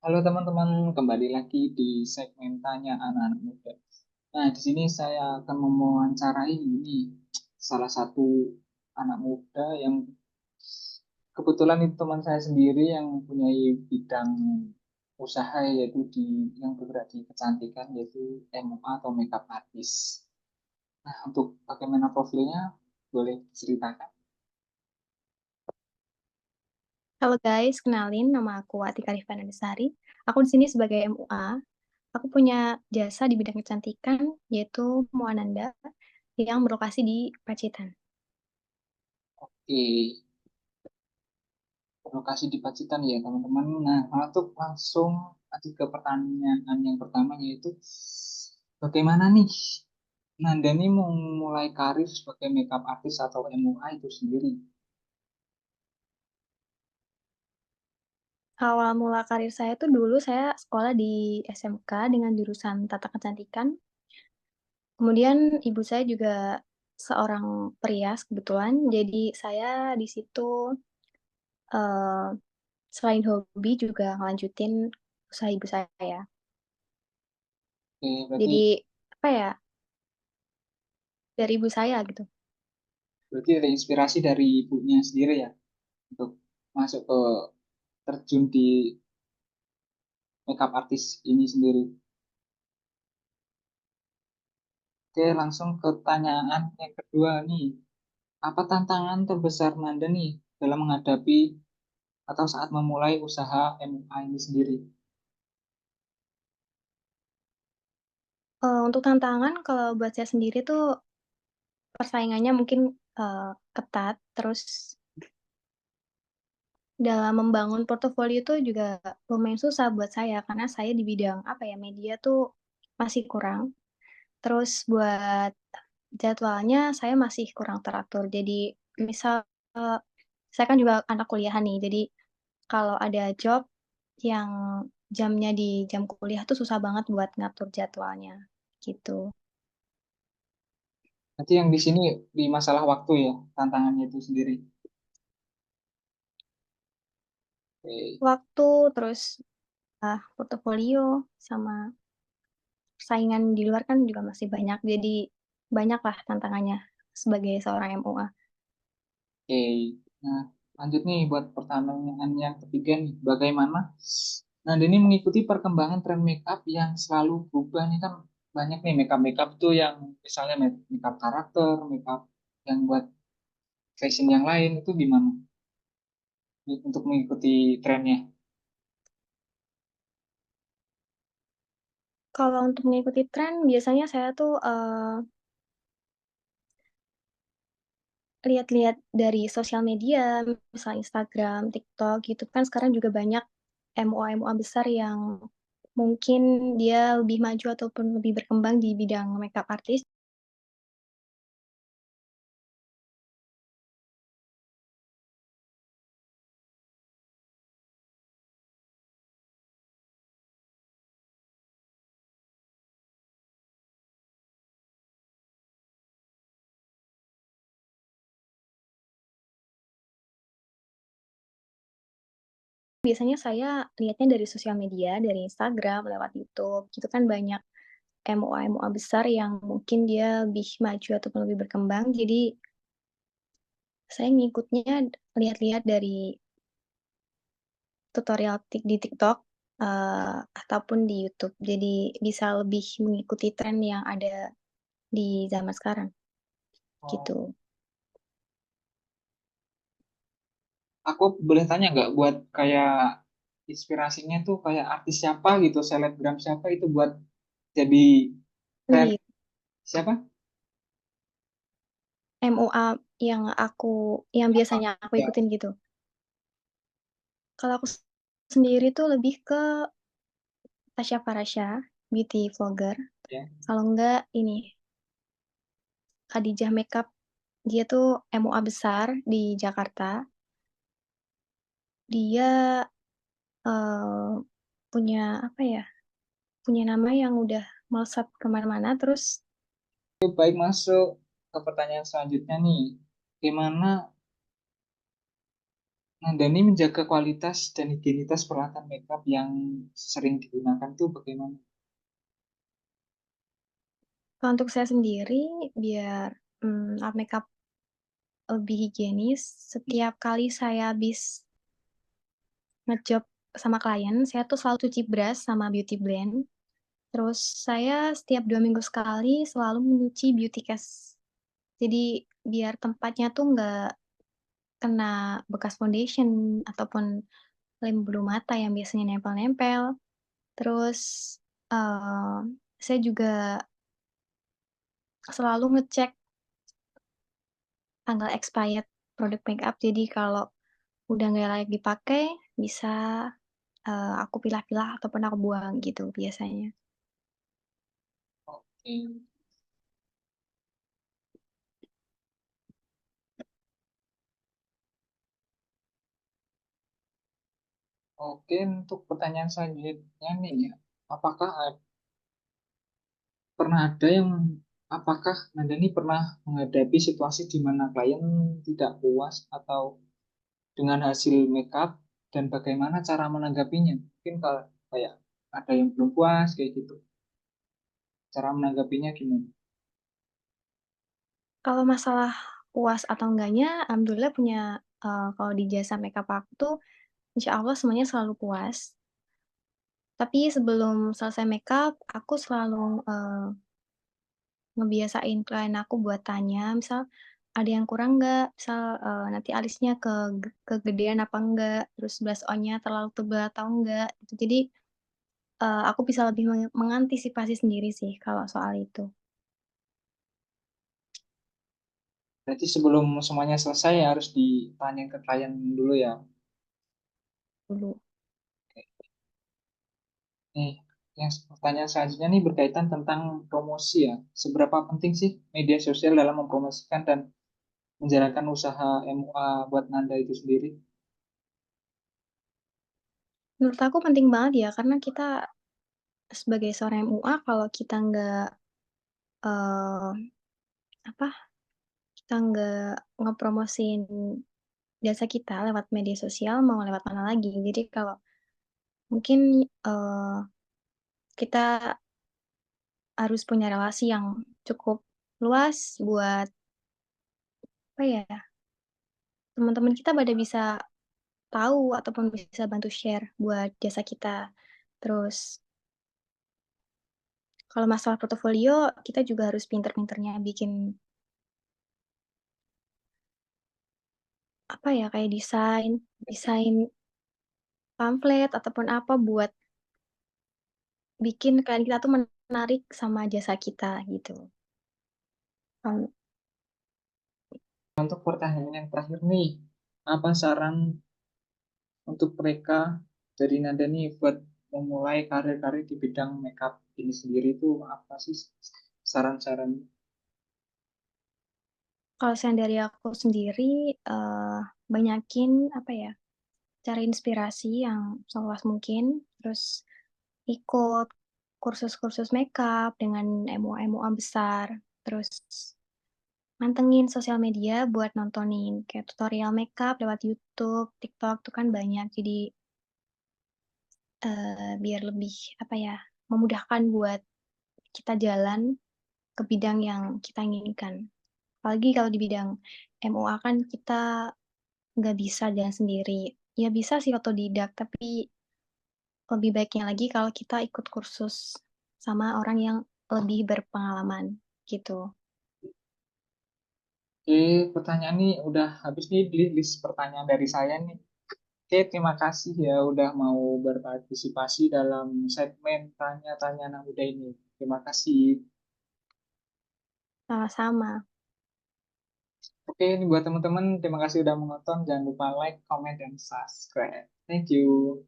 Halo teman-teman, kembali lagi di segmen Tanya Anak-anak Muda. Nah, di sini saya akan mewawancarai ini salah satu anak muda yang kebetulan itu teman saya sendiri yang mempunyai bidang usaha yaitu yang bergerak di kecantikan yaitu MUA atau makeup artist. Nah, untuk bagaimana profilnya boleh ceritakan? Halo guys, kenalin nama aku Atika Rifana Desari. Aku di sini sebagai MUA. Aku punya jasa di bidang kecantikan yaitu Muananda yang berlokasi di Pacitan. Oke, lokasi di Pacitan ya teman-teman. Nah, untuk langsung aja ke pertanyaan yang pertama yaitu bagaimana nih Nanda nih mau mulai karir sebagai makeup artist atau MUA itu sendiri? Awal mula karir saya tuh dulu saya sekolah di SMK dengan jurusan Tata Kecantikan. Kemudian ibu saya juga seorang perias kebetulan, jadi saya di situ eh, selain hobi juga ngelanjutin usaha ibu saya. Oke, berarti Jadi apa ya, dari ibu saya gitu. berarti ada inspirasi dari ibunya sendiri ya untuk masuk ke terjun di makeup artist ini sendiri. Oke, langsung ke pertanyaan yang kedua nih. Apa tantangan terbesar Nanda nih dalam menghadapi atau saat memulai usaha MUA ini sendiri? Untuk tantangan kalau buat saya sendiri tuh persaingannya mungkin ketat, terus dalam membangun portofolio itu juga lumayan susah buat saya karena saya di bidang apa ya media tuh masih kurang. Terus buat jadwalnya saya masih kurang teratur. Jadi misal saya kan juga anak kuliahan nih, jadi kalau ada job yang jamnya di jam kuliah tuh susah banget buat ngatur jadwalnya gitu. Nanti yang di sini di masalah waktu ya, tantangannya itu sendiri. Oke. Waktu terus portofolio sama saingan di luar kan juga masih banyak, jadi banyak lah tantangannya sebagai seorang MUA. Oke, nah lanjut nih buat pertanyaan yang ketiga nih. Bagaimana Nanda ini mengikuti perkembangan tren makeup yang selalu berubah nih kan banyak nih makeup-makeup tuh yang misalnya makeup karakter, makeup yang buat fashion yang lain itu gimana untuk mengikuti trennya? Kalau untuk mengikuti tren, biasanya saya tuh lihat-lihat dari sosial media, misalnya Instagram, TikTok, YouTube kan sekarang juga banyak MUA-MUA besar yang mungkin dia lebih maju ataupun lebih berkembang di bidang makeup artist. Biasanya saya lihatnya dari sosial media, dari Instagram, lewat YouTube. Itu kan banyak MUA-MUA besar yang mungkin dia lebih maju ataupun lebih berkembang. Jadi saya ngikutnya lihat-lihat dari tutorial di TikTok ataupun di YouTube. Jadi bisa lebih mengikuti tren yang ada di zaman sekarang Oh, gitu. aku boleh tanya nggak buat kayak inspirasinya tuh kayak artis siapa gitu, selebgram siapa itu buat jadi tren Wih, siapa? MUA yang biasanya aku Ya, ikutin gitu. Kalau aku sendiri tuh lebih ke Tasya Farasya, beauty vlogger. ya. Kalau enggak ini Khadijah Makeup, dia tuh MUA besar di Jakarta. Dia eh, punya apa ya? Punya nama yang udah melesat kemana-mana. Terus Oke, baik masuk ke pertanyaan selanjutnya nih. Gimana Nah, Dani menjaga kualitas dan higienitas peralatan makeup yang sering digunakan tuh bagaimana? Kalau untuk saya sendiri, biar alat makeup lebih higienis, setiap kali saya habis ngejob sama klien, saya tuh selalu cuci brush sama beauty blend. Terus saya setiap 2 minggu sekali selalu mencuci beauty case. Jadi biar tempatnya tuh nggak kena bekas foundation ataupun lem bulu mata yang biasanya nempel-nempel. Terus, eee, saya juga selalu ngecek tanggal expired produk makeup. Jadi kalau udah nggak layak dipakai, bisa, aku pilah-pilah ataupun aku buang gitu biasanya. Oke, oke, untuk pertanyaan selanjutnya nih, ya. Apakah pernah ada yang apakah Anda ini pernah menghadapi situasi di mana klien tidak puas atau dengan hasil makeup dan bagaimana cara menanggapinya? Mungkin kalau kayak ada yang belum puas kayak gitu, cara menanggapinya gimana? Kalau masalah puas atau enggaknya, alhamdulillah punya, kalau di jasa makeup aku tuh, insya Allah semuanya selalu puas. Tapi sebelum selesai makeup, aku selalu, ngebiasain klien aku buat tanya, misal ada yang kurang nggak, misal, nanti alisnya kegedean apa enggak, terus blush on-nya terlalu tebal atau enggak, gitu. Jadi, aku bisa lebih mengantisipasi sendiri sih kalau soal itu, Berarti sebelum semuanya selesai harus ditanya ke klien dulu ya. dulu. Nih, yang pertanyaan selanjutnya nih berkaitan tentang promosi ya. Seberapa penting sih media sosial dalam mempromosikan dan menjalankan usaha MUA buat Nanda itu sendiri? Menurut aku penting banget ya, karena kita sebagai seorang MUA kalau kita nggak, eee, apa, kita nggak ngepromosiin jasa kita lewat media sosial, mau lewat mana lagi. Jadi kalau mungkin, kita harus punya relasi yang cukup luas buat, apa ya, teman-teman kita pada bisa tahu ataupun bisa bantu share buat jasa kita. Terus kalau masalah portofolio, kita juga harus pinter-pinternya bikin, apa ya, kayak desain desain pamflet ataupun apa buat bikin klien kita tuh menarik sama jasa kita gitu. Mmm, Untuk pertanyaan yang terakhir nih, apa saran untuk mereka dari Nanda nih buat memulai karir-karir di bidang makeup ini sendiri itu apa sih saran-saran? kalau saran dari aku sendiri, banyakin, apa ya, cari inspirasi yang seluas mungkin, terus ikut kursus-kursus makeup dengan MUA-MUA besar, terus mantengin sosial media buat nontonin kayak tutorial makeup lewat YouTube, TikTok tuh kan banyak. Jadi, biar lebih, apa ya, memudahkan buat kita jalan ke bidang yang kita inginkan. Apalagi kalau di bidang MUA kan kita nggak bisa jalan sendiri. Ya bisa sih otodidak, tapi lebih baiknya lagi kalau kita ikut kursus sama orang yang lebih berpengalaman, gitu. Oke, pertanyaan nih udah habis nih list pertanyaan dari saya nih. Oke, terima kasih ya udah mau berpartisipasi dalam segmen tanya-tanya anak muda ini. Terima kasih. Sama-sama. Oke, ini buat teman-teman, terima kasih udah menonton. Jangan lupa like, comment, dan subscribe. Thank you.